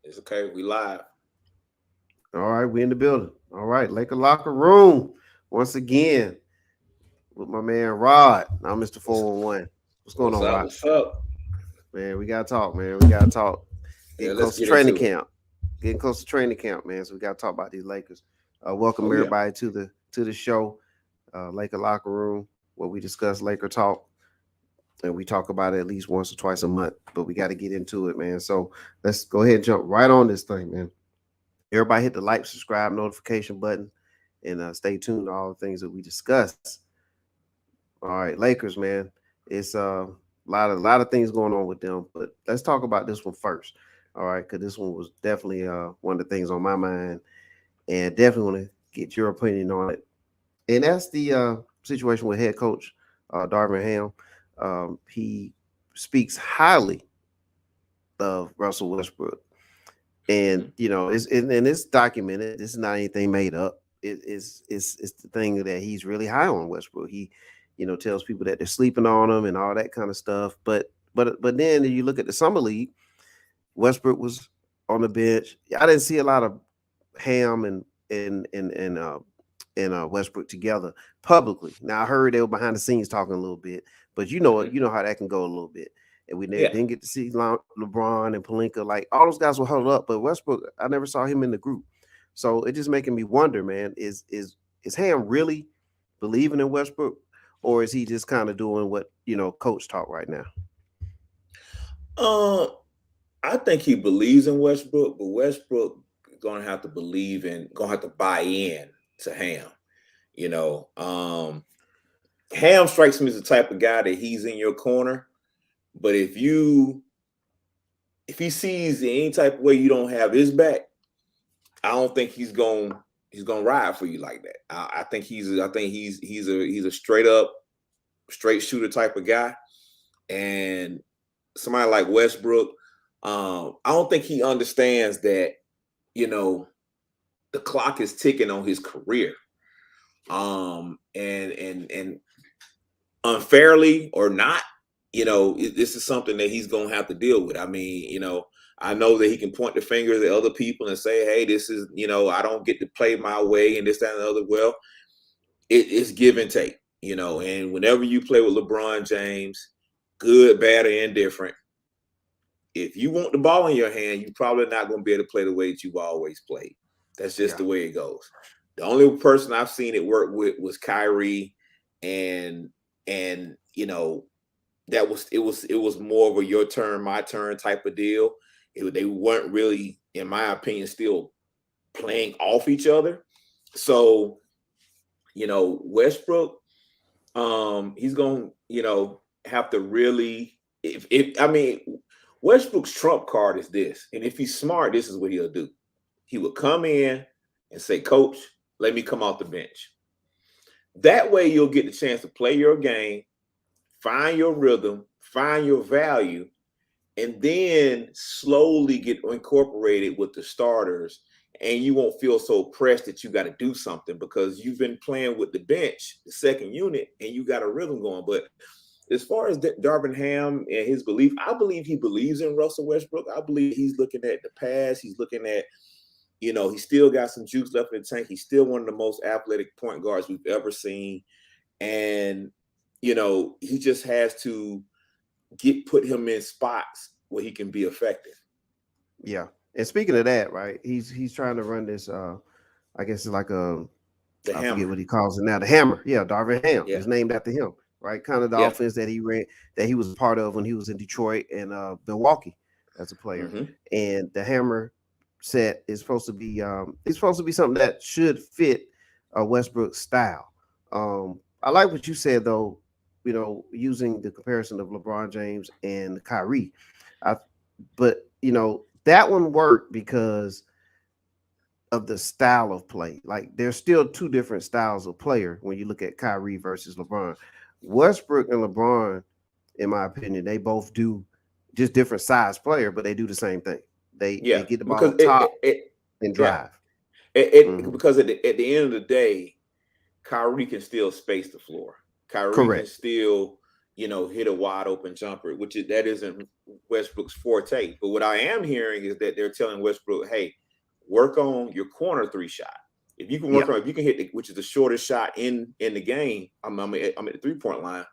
It's okay. We live. All right, we in the building. All right, Laker locker room once again with my man Rod. I'm Mr. What's 411. What's going what's on, up? Rod? What's up? Man, we gotta talk, man. We gotta talk. Yeah, Getting let's close to get training into it. camp. Getting close to training camp, man. So we gotta talk about these Lakers. Welcome Oh yeah. everybody to the show, Laker locker room, where we discuss Laker talk, and we talk about it at least once or twice a month. But we got to get into it, man. So let's go ahead and jump right on this thing, man. Everybody hit the like, subscribe, notification button, and stay tuned to all the things that we discuss. All right, Lakers, man. It's a lot of things going on with them, but let's talk about this one first. All right, because this one was definitely one of the things on my mind, and definitely want to get your opinion on it. And that's the situation with head coach Darvin Ham. He speaks highly of Russell Westbrook. And Mhm. and it's documented. This is not anything made up. It's the thing that he's really high on Westbrook. He, tells people that they're sleeping on him and all that kind of stuff. But then you look at the summer league, Westbrook was on the bench. I didn't see a lot of Ham and Westbrook together publicly. Now I heard they were behind the scenes talking a little bit, but Mhm. you know how that can go a little bit. And we Yeah. didn't get to see LeBron and Palinka. Like all those guys were huddled up, but Westbrook, I never saw him in the group. So it just making me wonder, man, is Ham really believing in Westbrook, or is he just kind of doing what coach talk right now? Uh, I think he believes in Westbrook, but Westbrook gonna have to believe in, gonna have to buy in to Ham. You know, Ham strikes me as the type of guy that he's in your corner, but if he sees in any type of way you don't have his back, I don't think he's gonna ride for you like that. I think he's a straight shooter type of guy, and somebody like Westbrook, I don't think he understands that you know the clock is ticking on his career, and unfairly or not, this is something that he's gonna have to deal with. I mean, I know that he can point the fingers at other people and say, "Hey, this is I don't get to play my way," and this, that, and the other. Well, it's give and take, and whenever you play with LeBron James, good, bad, or indifferent, if you want the ball in your hand, you're probably not going to be able to play the way that you've always played. That's just Yeah, the way it goes. The only person I've seen it work with was Kyrie, and and it was more of a your turn, my turn type of deal. They weren't really, in my opinion, still playing off each other. So Westbrook, he's going to have to really, if I mean, Westbrook's trump card is this, and if he's smart, this is what he'll do. He will come in and say, "Coach, let me come off the bench." That way, you'll get the chance to play your game, find your rhythm, find your value, and then slowly get incorporated with the starters. And you won't feel so pressed that you got to do something because you've been playing with the bench, the second unit, and you got a rhythm going. But as far as Darvin Ham and his belief, I believe he believes in Russell Westbrook. I believe he's looking at the past. He's looking at, he still got some juice left in the tank. He's still one of the most athletic point guards we've ever seen. And, he just has to put him in spots where he can be effective. yeah. And speaking of that, right? He's trying to run this. I guess it's like a The I forget hammer. what he calls it now. The Hammer. Yeah, Darvin Ham. Yeah. It's named after him, right? Kind of the Yeah. offense that he ran, that he was a part of when he was in Detroit and Milwaukee as a player. Hmm. And the Hammer set is supposed to be it's supposed to be something that should fit Westbrook's style. I like what you said though. Using the comparison of LeBron James and Kyrie, I, but that one worked because of the style of play. Like there's still two different styles of player when you look at Kyrie versus LeBron. Westbrook and LeBron, in my opinion, they both do just different size player, but they do the same thing. They Yeah. get the ball Because up top and yeah. drive. Hmm. Because at the end of the day, Kyrie can still space the floor. Kyrie can Correct. still, hit a wide open jumper, that isn't Westbrook's forte. But what I am hearing is that they're telling Westbrook, hey, work on your corner three shot. If you can Yeah. if you can hit which is the shortest shot in the game, I'm at the 3-point line.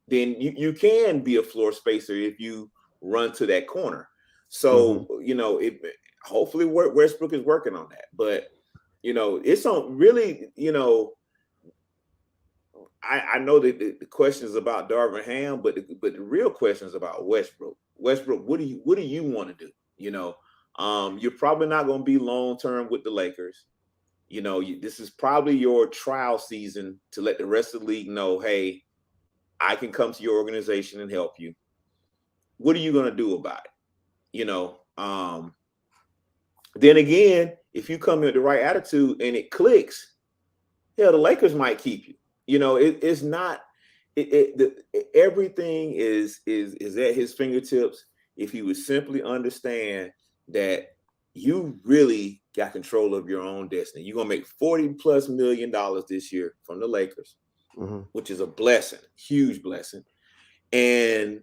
Then you can be a floor spacer if you run to that corner. So hopefully Westbrook is working on that. But it's on really. I know that the question is about Darvin Ham, but the real question is about Westbrook. Westbrook, what do you want to do? You're probably not going to be long term with the Lakers. This is probably your trial season to let the rest of the league know, hey, I can come to your organization and help you. What are you going to do about it? Then again, if you come in with the right attitude and it clicks, hell, the Lakers might keep you. It's not. Everything is at his fingertips if he would simply understand that you really got control of your own destiny. You're gonna make $40+ million this year from the Lakers, which is a blessing, huge blessing. And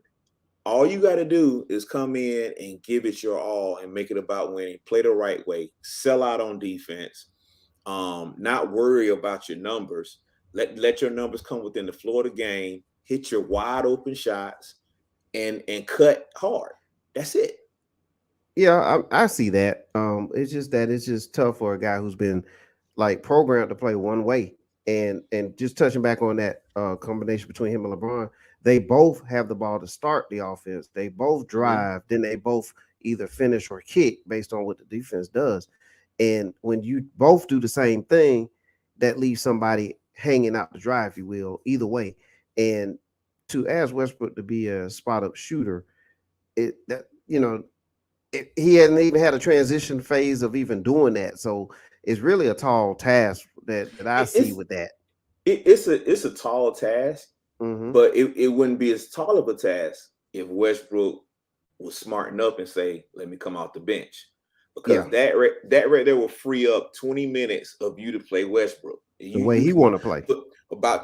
all you got to do is come in and give it your all and make it about winning. Play the right way. Sell out on defense. Not worry about your numbers. Let your numbers come within the flow of the game. Hit your wide open shots and cut hard. That's it. Yeah, I see that. It's just tough for a guy who's been like programmed to play one way. And just touching back on that combination between him and LeBron, they both have the ball to start the offense. They both drive, then they both either finish or kick based on what the defense does. And when you both do the same thing, that leaves somebody hanging out to dry, if you will, either way. And to ask Westbrook to be a spot up shooter, he hadn't even had a transition phase of even doing that. So it's really a tall task that I see with that. It's a tall task, but it wouldn't be as tall of a task if Westbrook was smarten up and say, let me come off the bench. Because that right there will free up 20 minutes of you to play Westbrook. The way he want to play.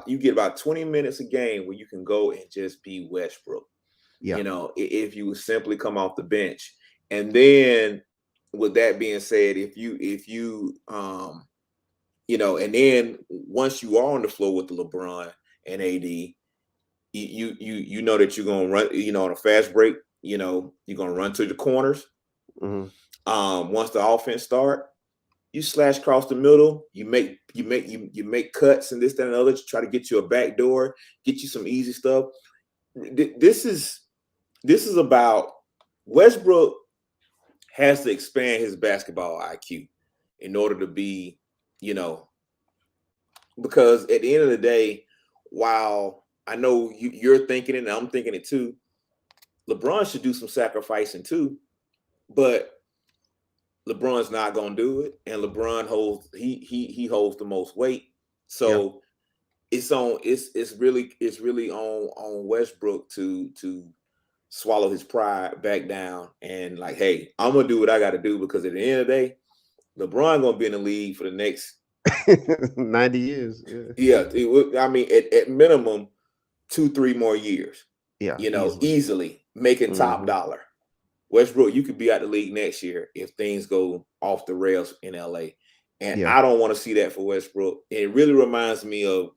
You get about 20 minutes a game where you can go and just be Westbrook. Yeah. If you would simply come off the bench. And then with that being said, if you and then once you are on the floor with the LeBron and AD, you know that you're gonna run, on a fast break, you're gonna run to the corners. Once the offense start, you slash across the middle, you make cuts and this, that, and other to try to get you a back door, get you some easy stuff. This is about Westbrook has to expand his basketball IQ in order to be, because at the end of the day, while I know you're thinking it and I'm thinking it too, LeBron should do some sacrificing too, but LeBron's not gonna do it, and LeBron holds he holds the most weight, so it's really on Westbrook to swallow his pride back down and like, hey, I'm gonna do what I got to do, because at the end of the day, LeBron gonna be in the league for the next 90 years. I mean, at minimum 2-3 more years. Yeah, easily making top dollar. Westbrook, you could be out the league next year if things go off the rails in LA. And I don't want to see that for Westbrook. And it really reminds me of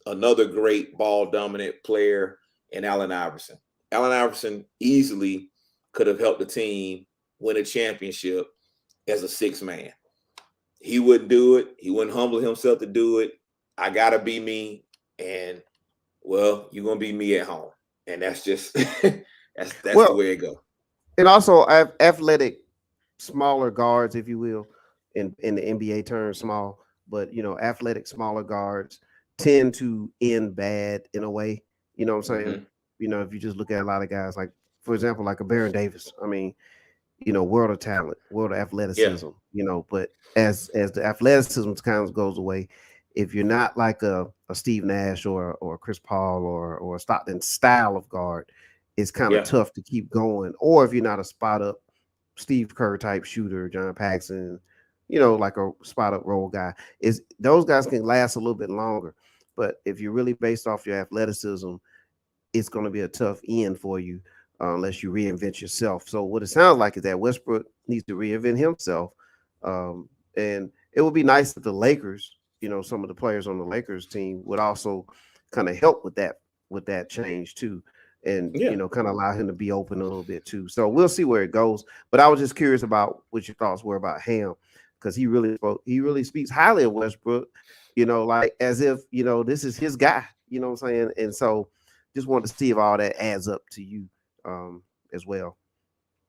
another great ball dominant player in Allen Iverson. Allen Iverson easily could have helped the team win a championship as a sixth man. He wouldn't do it. He wouldn't humble himself to do it. I gotta be me, and well, you're gonna be me at home, and that's just that's the way it goes. And also, athletic, smaller guards, if you will, in the NBA term, small, but athletic, smaller guards tend to end bad in a way. You know what I'm saying? If you just look at a lot of guys, like for example, like a Baron Davis. I mean, world of talent, world of athleticism. But as the athleticism kind of goes away, if you're not like a Steve Nash or a Chris Paul or a Stockton style of guard, it's kind of tough to keep going. Or if you're not a spot up Steve Kerr type shooter, John Paxson, like a spot up role guy, those guys can last a little bit longer. But if you're really based off your athleticism, it's going to be a tough end for you unless you reinvent yourself. So what it sounds like is that Westbrook needs to reinvent himself, and it would be nice if the Lakers, some of the players on the Lakers team would also kind of help with that change too, and Yeah. kind of allow him to be open a little bit too. So we'll see where it goes. But I was just curious about what your thoughts were about Ham, because he really speaks highly of Westbrook, like as if this is his guy. You know what I'm saying? And so just wanted to see if all that adds up to you as well.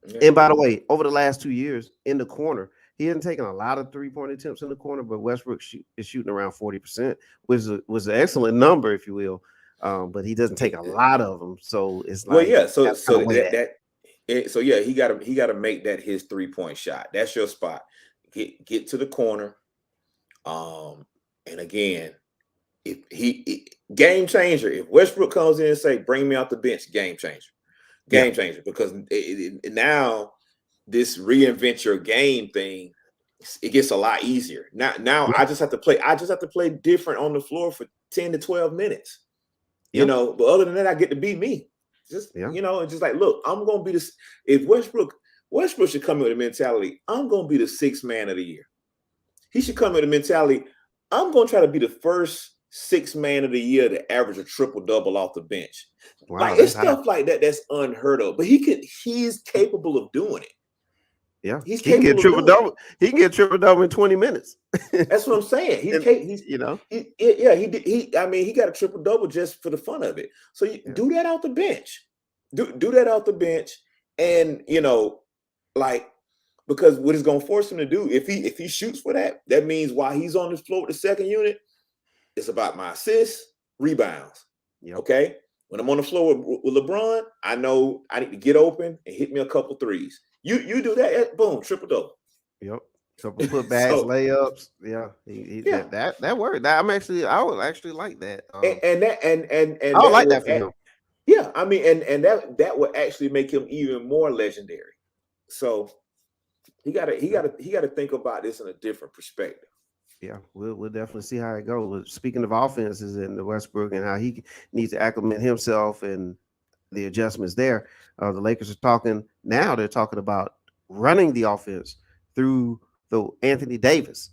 Yeah. And by the way, over the last 2 years in the corner, he hasn't taken a lot of 3-point attempts in the corner, but Westbrook is shooting around 40%, which was an excellent number, if you will. But he doesn't take a lot of them, so it's like, well, yeah. So yeah, he got to make that his 3-point shot. That's your spot. Get to the corner. And again, if game changer. If Westbrook comes in and say, "Bring me off the bench," game changer, because now this reinvent your game thing, it gets a lot easier. Now I just have to play different on the floor for 10 to 12 minutes. But other than that, I get to be me. Just just like, look, I'm gonna be this. If Westbrook should come in with a mentality, I'm gonna be the 6th man of the year. He should come in with a mentality, I'm gonna try to be the first 6th man of the year to average a triple-double off the bench. Wow, like it's stuff like that that's unheard of. But he's capable of doing it. Yeah, he can get triple-double. He can get triple-double in 20 minutes. That's what I'm saying. He got a triple-double just for the fun of it. So do that out the bench. Do that out the bench, and because what it's gonna force him to do, if he shoots for that means while he's on the floor with the second unit, it's about my assists, rebounds. Yep. Okay. When I'm on the floor with LeBron, I know I need to get open and hit me a couple threes. You do that, boom, triple-double. Yep. Couple putbacks, layups. Yeah. That worked. I would actually like that. And I would like that for him. Yeah, I mean, and that would actually make him even more legendary. So he got to think about this in a different perspective. Yeah, we'll definitely see how it goes. Speaking of offenses in the Westbrook and how he needs to acclimate himself and the adjustments there, the Lakers are talking now. They're talking about running the offense through the Anthony Davis,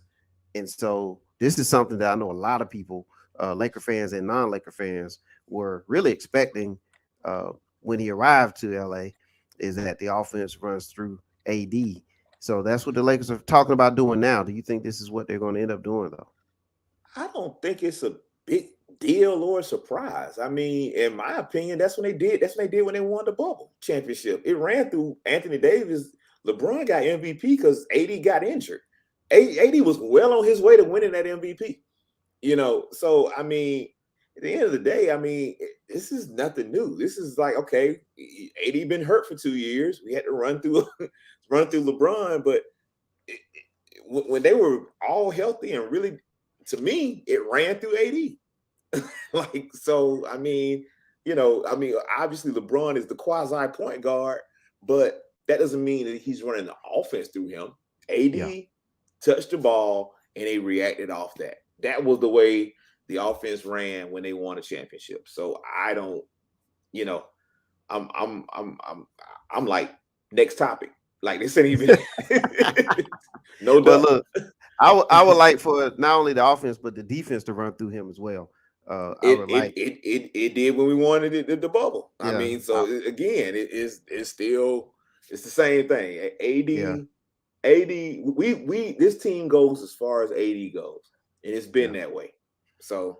and so this is something that I know a lot of people, Laker fans and non-Laker fans, were really expecting when he arrived to LA, is that the offense runs through AD. So that's what the Lakers are talking about doing now. Do you think this is what they're going to end up doing, though? I don't think it's a big deal or a surprise. I mean, in my opinion, that's when they did. That's what they did when they won the bubble championship. It ran through Anthony Davis. LeBron got MVP because AD got injured. AD was well on his way to winning that MVP. So I mean, at the end of the day, I mean, this is nothing new. This is like, okay, AD been hurt for 2 years. We had to run through LeBron, but when they were all healthy and really, to me, it ran through AD. So, I mean, obviously LeBron is the quasi point guard, but that doesn't mean that he's running the offense through him. AD touched the ball and they reacted off that. That was the way the offense ran when they won a championship. So I don't, I'm like, next topic. Like, this ain't even no doubt. Look, I would like for not only the offense but the defense to run through him as well. It did when we won the bubble. Yeah. I mean, so again, it's the same thing. AD, we this team goes as far as AD goes, and it's been that way. So,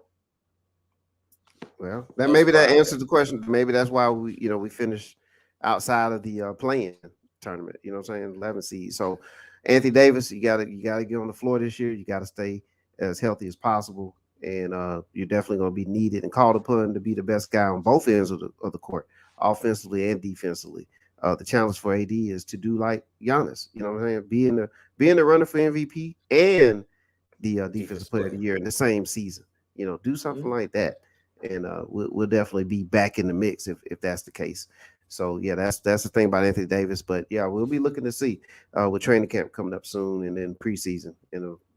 well, that answers the question. Maybe that's why we finished outside of the playing tournament. You know what I'm saying? 11 seed. So, Anthony Davis, you gotta get on the floor this year. You gotta stay as healthy as possible, and you're definitely gonna be needed and called upon to be the best guy on both ends of the court, offensively and defensively. The challenge for AD is to do like Giannis. You know what I'm saying? Being the runner for MVP and the defensive player of the year in the same season. Do something like that, and we'll definitely be back in the mix if that's the case. So yeah, that's the thing about Anthony Davis. But yeah, we'll be looking to see with training camp coming up soon, and then preseason.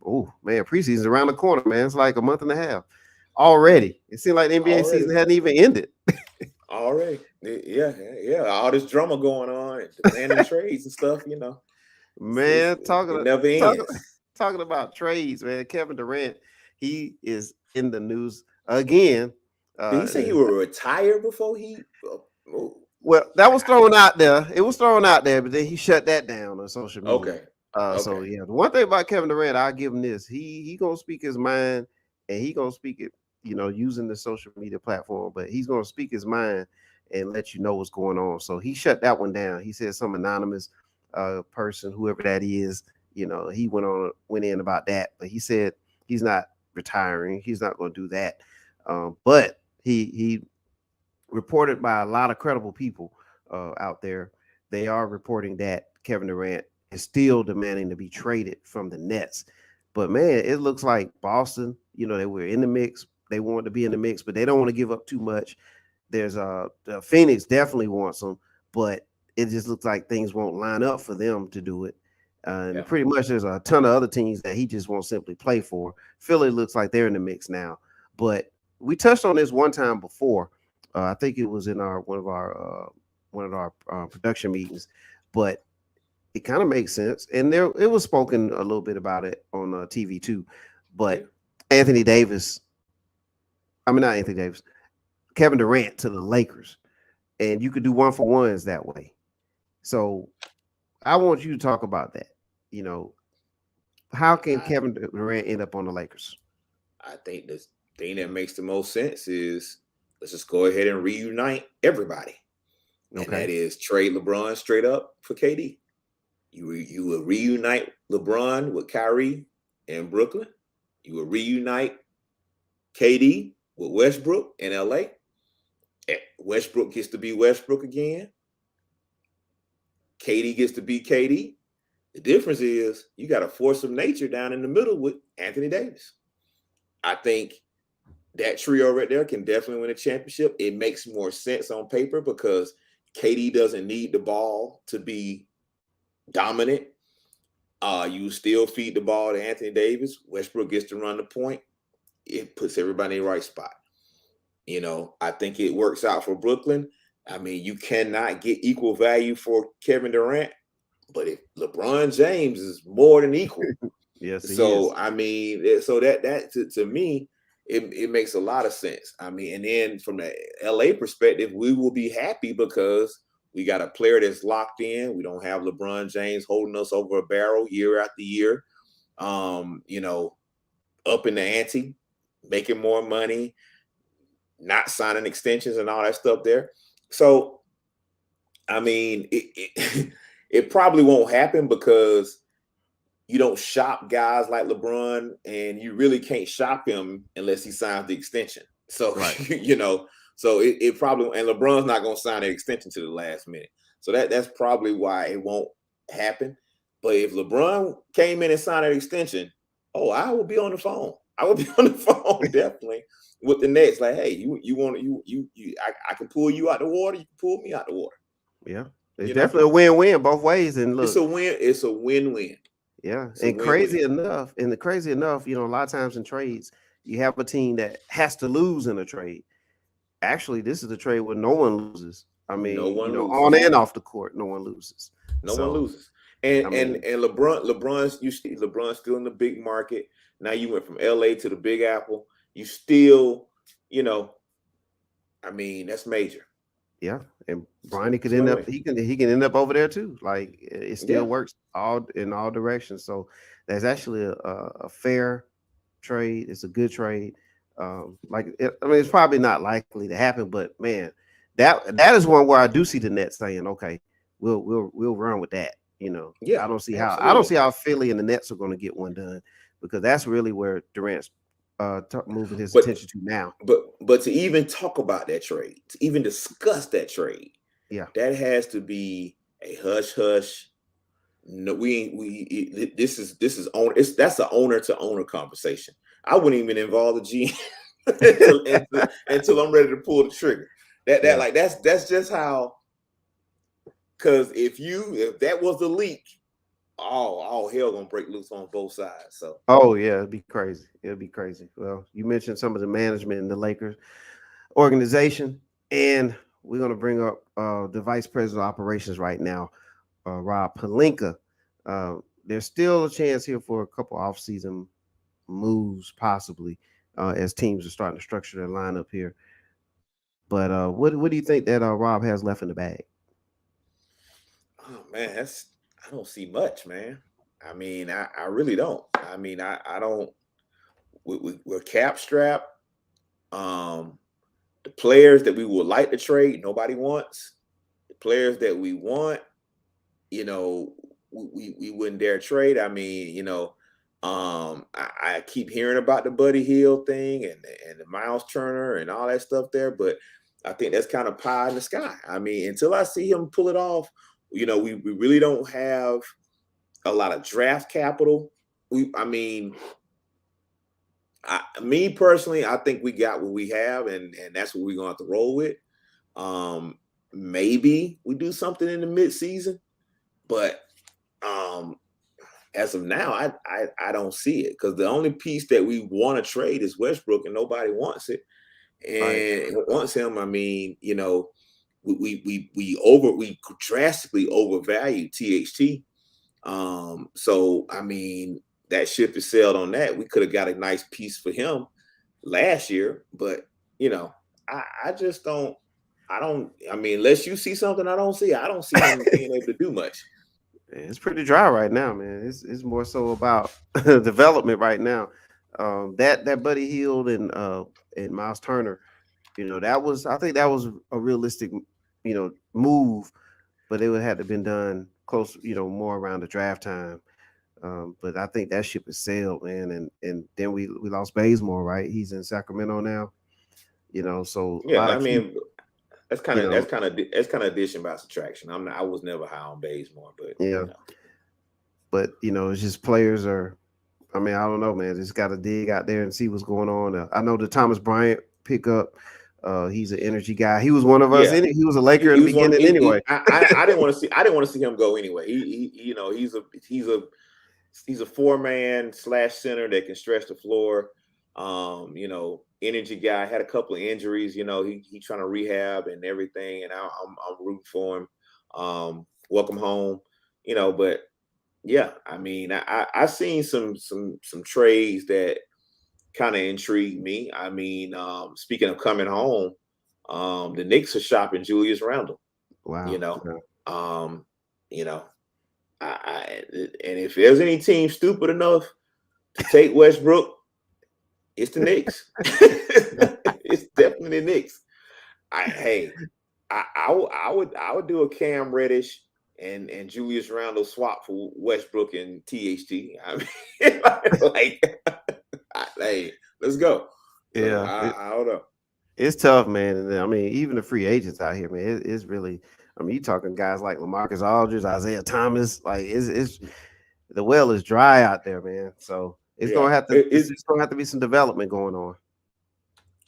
Preseason's around the corner, man. It's like a month and a half. already. It seemed like the NBA already. season hadn't even ended. Already. Yeah. All this drama going on, demanding trades and stuff, Man, it never ends. talking about trades, man. Kevin Durant, he is in the news again. Did he say he would retire before he? Well, that was thrown out there. It was thrown out there, but then he shut that down on social media. Okay. So yeah, the one thing about Kevin Durant, I'll give him this: he gonna speak his mind, and he gonna speak it, using the social media platform. But he's gonna speak his mind and let you know what's going on. So he shut that one down. He said some anonymous person, whoever that is, he went in about that, but he said he's not retiring. He's not going to do that. But he reported by a lot of credible people out there. They are reporting that Kevin Durant is still demanding to be traded from the Nets. But man, it looks like Boston, they were in the mix. They wanted to be in the mix, but they don't want to give up too much. There's Phoenix definitely wants them, but it just looks like things won't line up for them to do it. And pretty much there's a ton of other teams that he just won't simply play for. Philly looks like they're in the mix now. But we touched on this one time before. I think it was in one of our production meetings, but it kind of makes sense. And it was spoken a little bit about it on TV too. But Kevin Durant to the Lakers, and you could do 1-for-1s that way. So I want you to talk about that. How can Kevin Durant end up on the Lakers? I think the thing that makes the most sense is let's just go ahead and reunite everybody. And that is trade LeBron straight up for KD. You will reunite LeBron with Kyrie in Brooklyn. You will reunite KD with Westbrook in LA. Westbrook gets to be Westbrook again. KD gets to be KD. The difference is you got a force of nature down in the middle with Anthony Davis. I think that trio right there can definitely win a championship. It makes more sense on paper because KD doesn't need the ball to be dominant. You still feed the ball to Anthony Davis. Westbrook gets to run the point. It puts everybody in the right spot. I think it works out for Brooklyn. I mean, you cannot get equal value for Kevin Durant, but if LeBron James is more than equal. Yes. So, I mean, so that to me, it makes a lot of sense. I mean, and then from the LA perspective, we will be happy because we got a player that's locked in. We don't have LeBron James holding us over a barrel year after year. Up in the ante, making more money, not signing extensions and all that stuff there. So, I mean, it probably won't happen because you don't shop guys like LeBron, and you really can't shop him unless he signs the extension. So, so it probably, and LeBron's not going to sign an extension to the last minute. So that's probably why it won't happen. But if LeBron came in and signed an extension, I will be on the phone. I will be on the phone definitely with the Nets. Like, hey, I can pull you out the water. You can pull me out the water. Yeah, it's definitely a win-win both ways. And look, it's a win. It's a win-win. Yeah, and crazy enough, a lot of times in trades, you have a team that has to lose in a trade. Actually, this is a trade where no one loses. I mean, on and off the court, no one loses. No one loses. And LeBron's still in the big market. Now you went from LA to the Big Apple. You still, I mean, that's major. Yeah, and Bronny could end up. He can end up over there too. Like it still works in all directions. So that's actually a fair trade. It's a good trade. It's probably not likely to happen, but man, that is one where I do see the Nets saying, okay, we'll run with that. I don't see how Philly and the Nets are going to get one done because that's really where Durant's moving his attention to now. But to even talk about that trade, to even discuss that trade, that has to be a hush hush. No, this is owner. That's an owner to owner conversation. I wouldn't even involve the GM until I'm ready to pull the trigger. That's just how. Because if that was the leak, all hell gonna break loose on both sides. So Oh yeah, it'd be crazy. It'd be crazy. Well, you mentioned some of the management in the Lakers organization, and we're gonna bring up the vice president of operations right now, Rob Pelinka. There's still a chance here for a couple offseason moves, possibly, as teams are starting to structure their lineup here. But what do you think that Rob has left in the bag? oh man, I don't see much, man. I mean, I really don't. I mean, I don't. We're cap strapped. Um, the players that we would like to trade, nobody wants. The players that we want, you know, we wouldn't dare trade. I mean, I keep hearing about the Buddy Hield thing and the Miles Turner and all that stuff there, but I think that's kind of pie in the sky. I mean, until I see him pull it off, we really don't have a lot of draft capital. I mean, me personally, I think we got what we have, and that's what we're gonna have to roll with. Maybe we do something in the midseason, but um, as of now, I don't see it because the only piece that we want to trade is Westbrook, and nobody wants it. Right. And wants him. I mean, we drastically overvalue THT. So I mean that ship is sailed on that. We could have got a nice piece for him last year, but I just don't. I don't. I mean, unless you see something I don't see, I don't see him being able to do much. It's pretty dry right now, man. It's more so about development right now. That Buddy Hield and Miles Turner, I think that was a realistic, move, but it would have to been done close, more around the draft time. But I think that ship has sailed, man. And then we lost Bazemore, right? He's in Sacramento now. So a Yeah, lot I of key, mean, that's kind you of know, addition by subtraction. I was never high on Bazemore, but yeah. But it's just players are. I mean, I don't know, man. Just got to dig out there and see what's going on. I know the Thomas Bryant pickup. He's an energy guy. He was one of us. yeah, He was a Laker he in the was one. beginning, anyway. I didn't want to see. I didn't want to see him go anyway. He's a 4-man / center that can stretch the floor. Energy guy. Had a couple of injuries. He trying to rehab and everything, and I'm rooting for him. Welcome home. But yeah, I mean, I seen some trades that kind of intrigued me. I mean, speaking of coming home, the Knicks are shopping Julius Randle. You Wow. know, Yeah. um, you know, and if there's any team stupid enough to take Westbrook, it's the Knicks. It's definitely the Knicks. I would do a Cam Reddish and Julius Randle swap for Westbrook and THT. I mean, hey, let's go. So Yeah. I don't know. It's tough, man. And I mean, even the free agents out here, man, it's really. I mean, you talking guys like LaMarcus Aldridge, Isaiah Thomas. Like, it's the well is dry out there, man. So it's Yeah, gonna have to. It's just gonna have to be some development going on.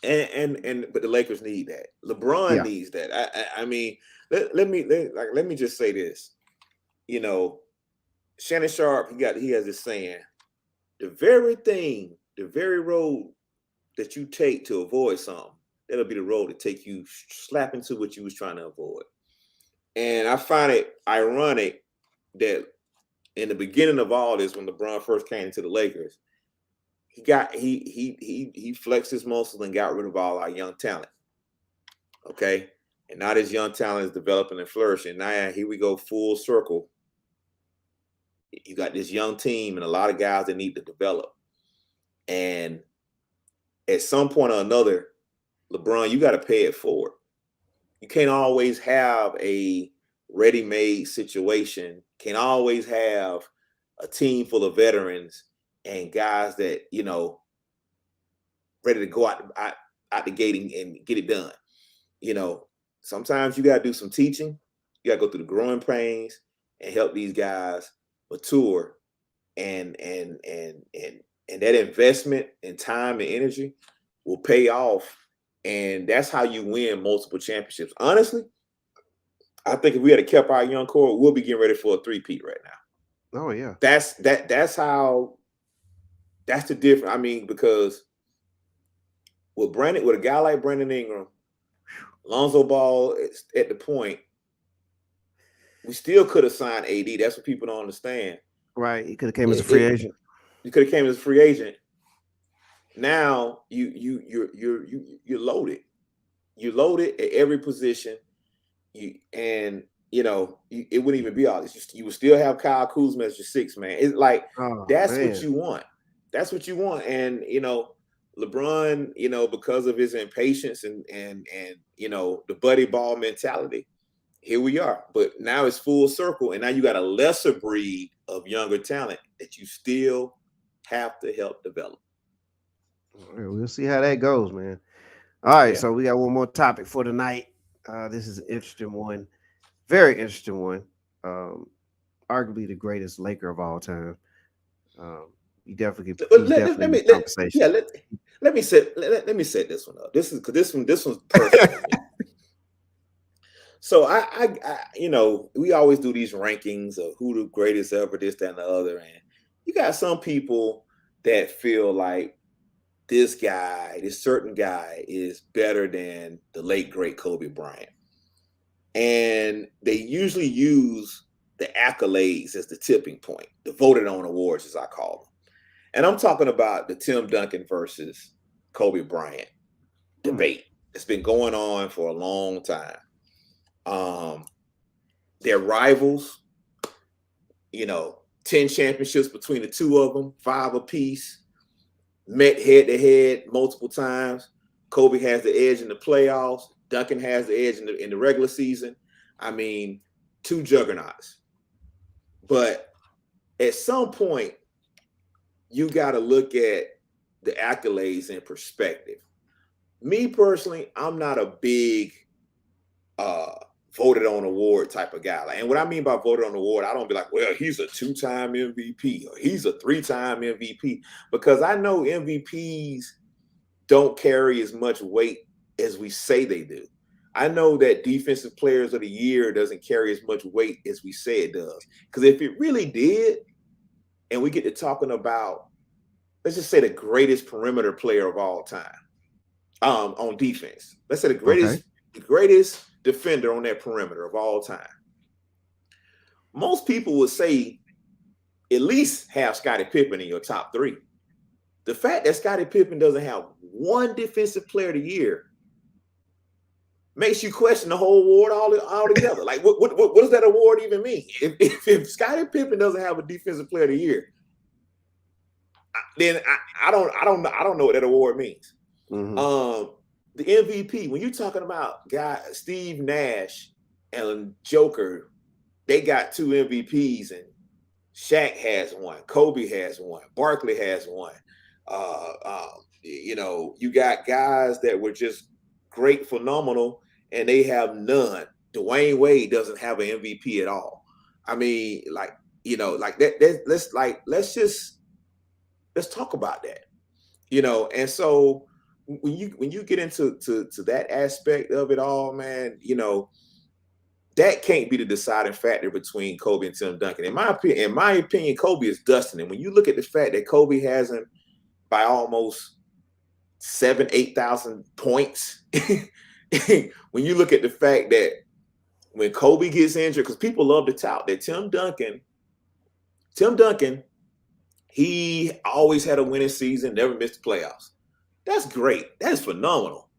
but the Lakers need that. LeBron Yeah. needs that. I mean, let me just say this. Shannon Sharp, he has this saying: the very road that you take to avoid something, that'll be the road to take you slap into what you was trying to avoid. And I find it ironic that in the beginning of all this, when LeBron first came to the Lakers, he flexed his muscle and got rid of all our young talent. Okay. And now this young talent is developing and flourishing. Now here we go full circle. You got this young team and a lot of guys that need to develop. And at some point or another, LeBron, you got to pay it forward. You can't always have a ready-made situation. Can't always have a team full of veterans and guys that ready to go out the gate and get it done. Sometimes you got to do some teaching. You got to go through the growing pains and help these guys mature. And that investment in time and energy will pay off. And that's how you win multiple championships. Honestly, I think if we had kept our young core, we'll be getting ready for a three-peat right now. Oh yeah. That's how. That's the difference. I mean, because with a guy like Brandon Ingram, Lonzo Ball at the point, we still could have signed AD. That's what people don't understand. Right. He could have came as a free agent. You could have came as a free agent. Now you're loaded. You're loaded at every position. It wouldn't even be all this. You would still have Kyle Kuzma as your sixth man. It's like that's what you want. That's what you want. And LeBron, because of his impatience and the buddy ball mentality, here we are. But now it's full circle, and now you got a lesser breed of younger talent that you still have to help develop. We'll see how that goes, man. All right, so we got one more topic for tonight. This is an interesting one, very interesting one. Arguably the greatest Laker of all time. You definitely conversation. Yeah, let me set this one up. This one's perfect for me. So I we always do these rankings of who the greatest ever, this, that, and the other, and you got some people that feel like this certain guy is better than the late great Kobe Bryant, and they usually use the accolades as the tipping point, the voted on awards, as I call them. And I'm talking about the Tim Duncan versus Kobe Bryant debate. It's been going on for a long time. They're rivals, 10 championships between the two of them, 5 apiece, met head to head multiple times. Kobe has the edge in the playoffs. Duncan has the edge in the regular season. I mean, 2 juggernauts. But at some point, you got to look at the accolades in perspective. Me personally, I'm not a big voted on award type of guy. And what I mean by voted on award, I don't be like, well, he's a 2-time MVP or he's a 3-time MVP, because I know MVPs don't carry as much weight as we say they do. I know that defensive players of the year doesn't carry as much weight as we say it does. Because if it really did, and we get to talking about, let's just say the greatest perimeter player of all time on defense. Let's say the greatest defender on that perimeter of all time. Most people would say at least have Scottie Pippen in your top 3. The fact that Scottie Pippen doesn't have one defensive player of the year makes you question the whole award altogether. Like, what does that award even mean? If Scottie Pippen doesn't have a defensive player of the year, then I don't know what that award means. Mm-hmm. The MVP, when you're talking about Steve Nash and Joker, they got 2 MVPs, and Shaq has 1, Kobe has 1, Barkley has 1. You got guys that were just great, phenomenal, and they have none. Dwayne Wade doesn't have an MVP at all. I mean, like that. Let's talk about that. And so when you get into that aspect of it all, man, that can't be the deciding factor between Kobe and Tim Duncan. In my opinion, Kobe is dusting. And when you look at the fact that Kobe has him by almost 8,000 points, when you look at the fact that when Kobe gets injured, because people love to tout that Tim Duncan, he always had a winning season, never missed the playoffs. That's great. That is phenomenal.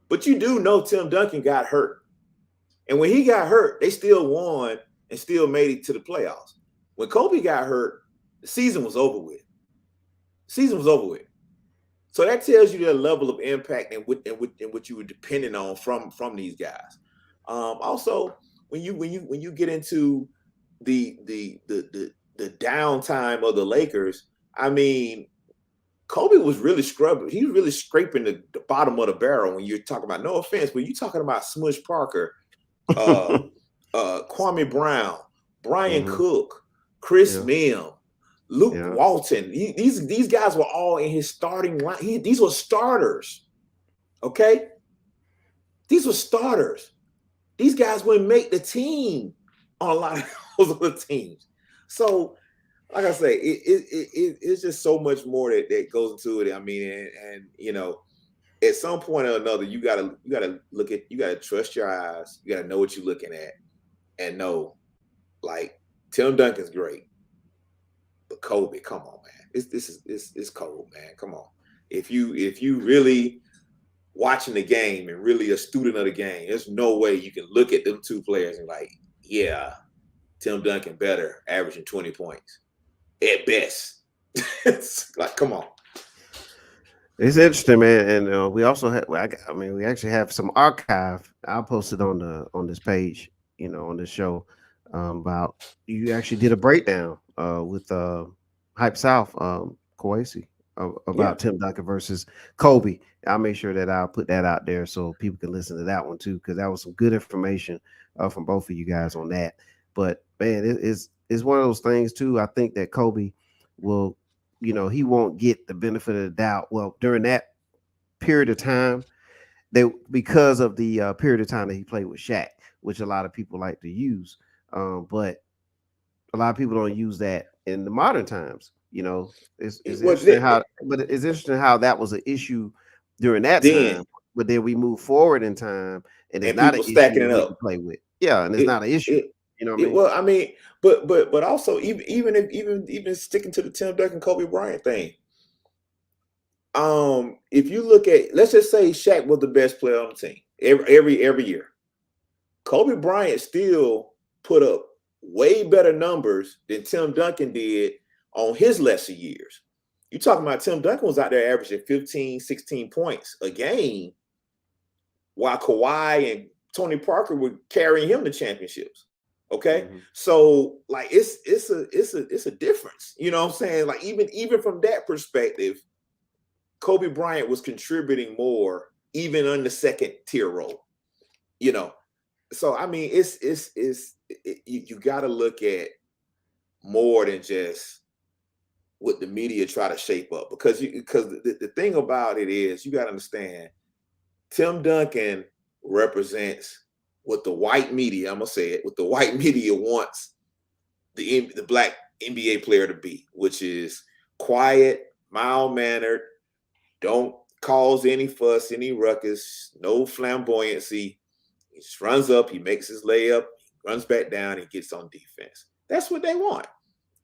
But you do know Tim Duncan got hurt. And when he got hurt, they still won and still made it to the playoffs. When Kobe got hurt, the season was over with. So that tells you the level of impact and what you were depending on from these guys. Also, when you get into the downtime of the Lakers, I mean, Kobe was really scrubbing. He was really scraping the bottom of the barrel when you're talking about, no offense, but you're talking about Smush Parker, Kwame Brown, Brian Cook, Chris Mim, Luke Walton. These guys were all in his starting line. These were starters. Okay? These were starters. These guys wouldn't make the team on a lot of those other teams. So like I say, it's just so much more that goes into it. I mean, and you know, at some point or another, you gotta look at, you gotta trust your eyes. You gotta know what you're looking at, and know, like, Tim Duncan's great, but Kobe, come on, man, it's cold, man. Come on, if you really watching the game and really a student of the game, there's no way you can look at them two players and like, yeah, Tim Duncan better, averaging 20 points at best. It's like, come on. It's interesting, man, and we also have. I mean, we actually have some archive. I posted on this page, on this show, about you actually did a breakdown with Hype South, Kwesi, Yeah. about Tim Duncan versus Kobe. I'll make sure that I'll put that out there so people can listen to that one too, because that was some good information from both of you guys on that. But man, it's one of those things too. I think that Kobe will, he won't get the benefit of the doubt. Well, during that period of time, they because of the period of time that he played with Shaq, which a lot of people like to use, but a lot of people don't use that in the modern times. It's Well, interesting how, but it's interesting how that was an issue during that then time. But then we move forward in time, and it's and not an people issue stacking with it who you up. play with. Yeah, and it's It not an issue. it You know what I it mean? well, I mean, but also, even sticking to the Tim Duncan Kobe Bryant thing. If you look at, let's just say Shaq was the best player on the team every year. Kobe Bryant still put up way better numbers than Tim Duncan did on his lesser years. You talking about Tim Duncan was out there averaging 15, 16 points a game, while Kawhi and Tony Parker were carrying him to championships. Okay, Mm-hmm. so like it's a difference. You know what I'm saying? Like, even from that perspective, Kobe Bryant was contributing more, even on the second tier role. You know, so I mean, you got to look at more than just what the media try to shape up, because the thing about it is, you got to understand, Tim Duncan represents what the white media, I'm gonna say it, what the white media wants the black NBA player to be, which is quiet, mild mannered, don't cause any fuss, any ruckus, no flamboyancy. He just runs up, he makes his layup, runs back down, and gets on defense. That's what they want.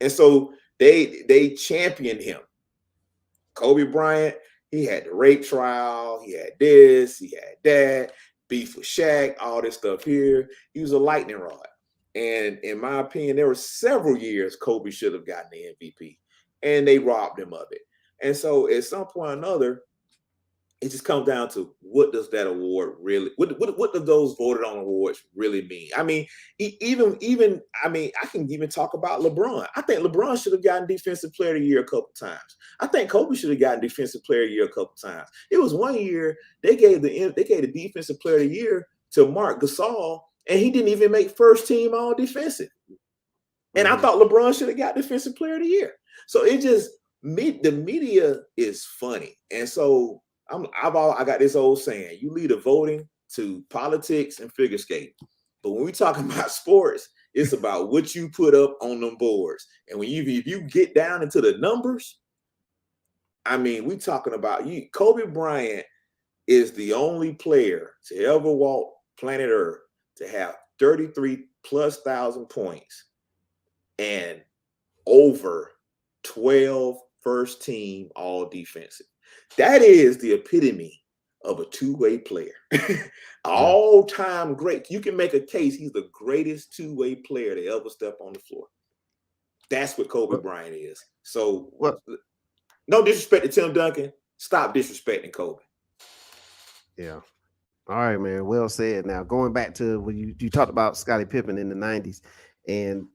And so they championed him. Kobe Bryant, he had the rape trial, he had this, he had that, beef with Shaq, all this stuff here. He was a lightning rod. And in my opinion, there were several years Kobe should have gotten the MVP, and they robbed him of it. And so at some point or another, it just comes down to, what does that award really, what do those voted on awards really mean? I mean, even I mean, I can even talk about LeBron. I think LeBron should have gotten Defensive Player of the Year a couple times. I think Kobe should have gotten Defensive Player of the Year a couple times. It was one year they gave the Defensive Player of the Year to Marc Gasol, and he didn't even make first team all defensive. And I Mm-hmm. thought LeBron should have got Defensive Player of the Year. So it just, the media is funny. And so I got this old saying: you leave the voting to politics and figure skating. But when we talking about sports, it's about what you put up on them boards. And if you get down into the numbers, I mean, we talking about you. Kobe Bryant is the only player to ever walk planet Earth to have 33 plus thousand points and over 12 first team all defensive. That is the epitome of a two-way player. Yeah. All-time great. You can make a case he's the greatest two-way player to ever step on the floor. That's what Kobe Well, Bryant is. So, well, no disrespect to Tim Duncan. Stop disrespecting Kobe. yeah. All right, man. Well said. Now going back to when you talked about Scottie Pippen in the '90s, and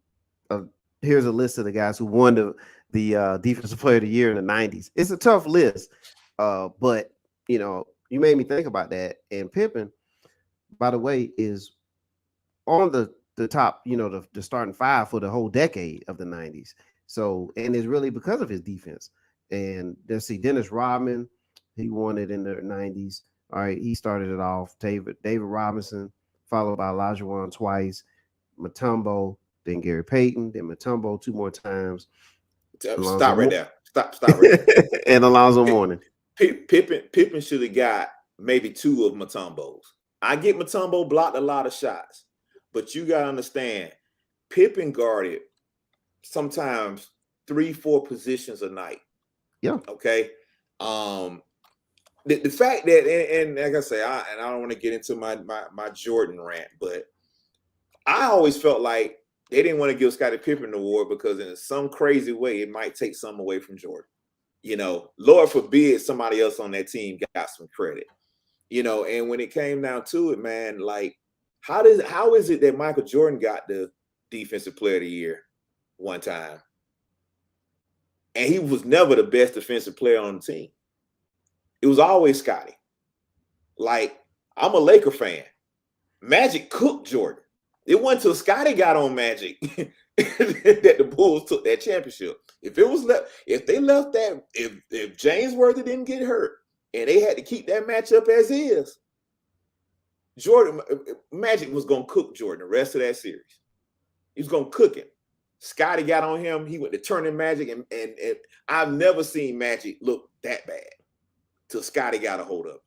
uh, here's a list of the guys who won the Defensive Player of the Year in the '90s. It's a tough list, but you made me think about that. And Pippen, by the way, is on the top, the starting five for the whole decade of the '90s. So, and it's really because of his defense. And let's see, Dennis Rodman, he won it in the '90s. All right, he started it off. David Robinson, followed by Olajuwon twice, Mutombo, then Gary Payton, then Mutombo two more times. Alonzo Stop right there. Stop right there. and Alonzo Mourning. Pippen should have got maybe 2 of Mutombos. I get Mutombo blocked a lot of shots, but you got to understand, Pippen guarded sometimes 3-4 positions a night. Yeah. Okay. The fact that, and like I say, I don't want to get into my Jordan rant, but I always felt like they didn't want to give Scottie Pippen the award because in some crazy way it might take some away from Jordan. Lord forbid somebody else on that team got some credit. And when it came down to it, man, like how is it that Michael Jordan got the Defensive Player of the Year one time, and he was never the best defensive player on the team? It was always Scottie. Like, I'm a Laker fan. Magic cooked Jordan. It wasn't until Scottie got on Magic that the Bulls took that championship. If James Worthy didn't get hurt and they had to keep that matchup as is, Magic was gonna cook Jordan the rest of that series. He was gonna cook him. Scottie got on him. He went to turning Magic, and I've never seen Magic look that bad till Scottie got a hold of him.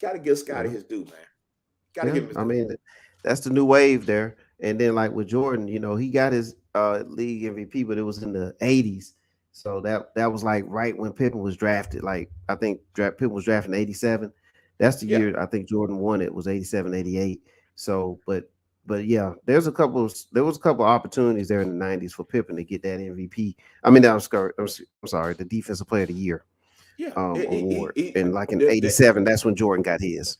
Got to give Scottie his due, man. Got to give him his due. I mean, that's the new wave there. And then, like with Jordan, he got his league MVP, but it was in the 80s. So that was like right when Pippen was drafted. Like, I think Pippen was drafted in 87. That's the year I think Jordan won. It was 87, 88. So, but yeah, there was a couple of opportunities there in the 90s for Pippen to get that MVP. I mean, I'm sorry, the Defensive Player of the Year award. And like in 87, that's when Jordan got his.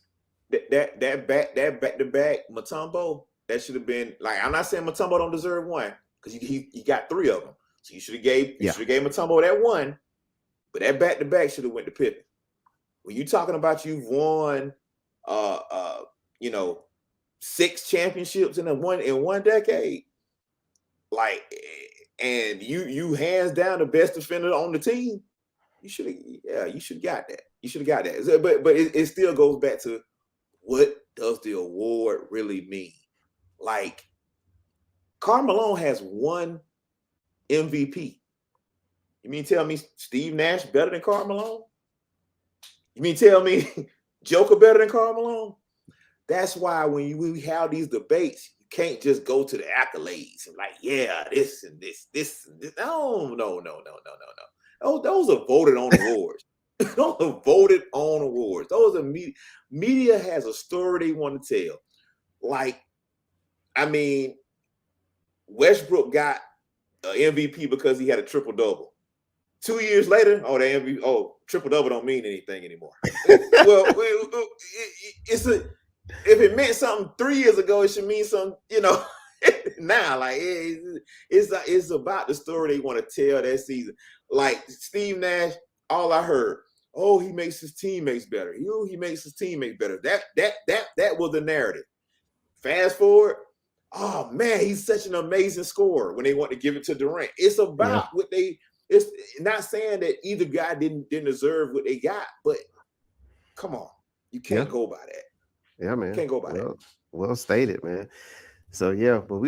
That back-to-back Mutombo, that should have been like, I'm not saying Mutombo don't deserve one because he got 3 of them. So you should have gave Mutombo that one, but that back-to-back should have went to Pippen. When you talking about you've won 6 championships in one decade, like, and you hands down the best defender on the team, you should have got that. You should have got that. But it still goes back to, what does the award really mean? Like, Karl Malone has 1 MVP. You mean tell me Steve Nash better than Karl Malone? You mean tell me Joker better than Karl Malone? That's why when we have these debates, you can't just go to the accolades and like, yeah, this and this. No. Those are voted on awards. Those are voted on awards. Those are media has a story they want to tell. Like, I mean, Westbrook got an MVP because he had a triple-double. 2 years later, triple-double don't mean anything anymore. Well, if it meant something 3 years ago, it should mean something, now. Like, it's about the story they want to tell that season. Like Steve Nash, all I heard, he makes his teammates better. He makes his teammates better. That was the narrative. Fast forward, oh man, he's such an amazing scorer when they want to give it to Durant. It's about what it's not saying that either guy didn't deserve what they got, but come on, you can't go by that. Yeah, man. Can't go by that. Well stated, man. So yeah, but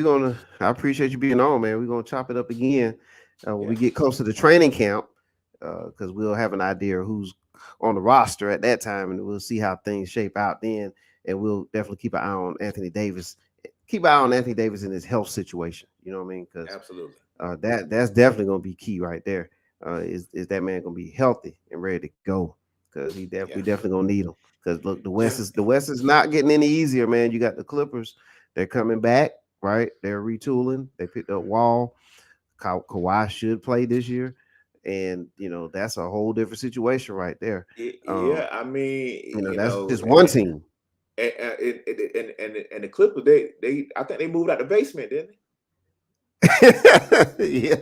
I appreciate you being on, man. We're gonna chop it up again when we get close to the training camp, because we'll have an idea of who's on the roster at that time, and we'll see how things shape out then. And we'll definitely keep an eye on Anthony Davis. Keep an eye on Anthony Davis in his health situation. You know what I mean? Because absolutely, that's definitely gonna be key right there. Is that man gonna be healthy and ready to go? Because we definitely gonna need him. Because look, the West is not getting any easier, man. You got the Clippers, they're coming back, right? They're retooling. They picked up Wall. Kawhi should play this year, and that's a whole different situation right there. I mean, that's just one team. And the Clippers, I think they moved out the basement, didn't they? Yeah,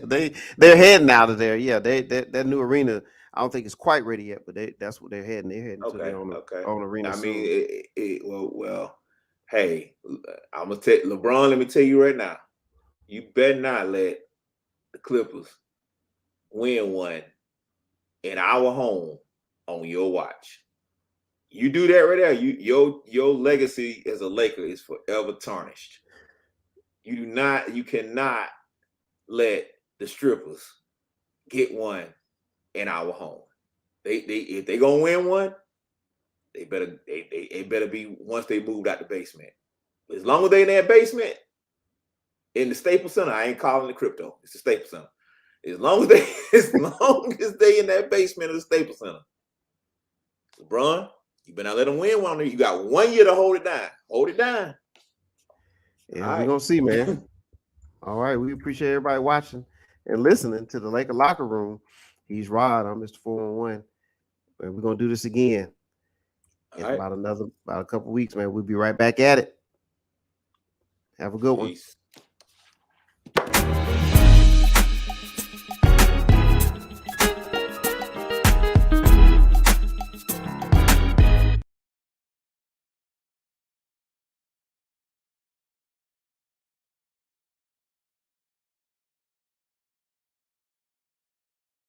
they're heading out of there. Yeah, that new arena. I don't think it's quite ready yet, but that's what they're heading. They're heading to their own arena. I mean, well, hey, I'm gonna tell LeBron. Let me tell you right now, you better not let the Clippers win one in our home on your watch. You do that right there, your legacy as a Laker is forever tarnished. You cannot let the strippers get one in our home. If they gonna win one, they better be once they moved out the basement. As long as they in that basement in the Staples Center, I ain't calling it crypto. It's the Staples Center. As long as they in that basement of the Staples Center, LeBron, you better not let them win one. You got 1 year to hold it down. Hold it down. Yeah, we're gonna see, man. All right, we appreciate everybody watching and listening to the Laker Locker Room. He's Rod. I'm Mr. 411. And we're gonna do this again in about a couple weeks, man. We'll be right back at it. Have a good one.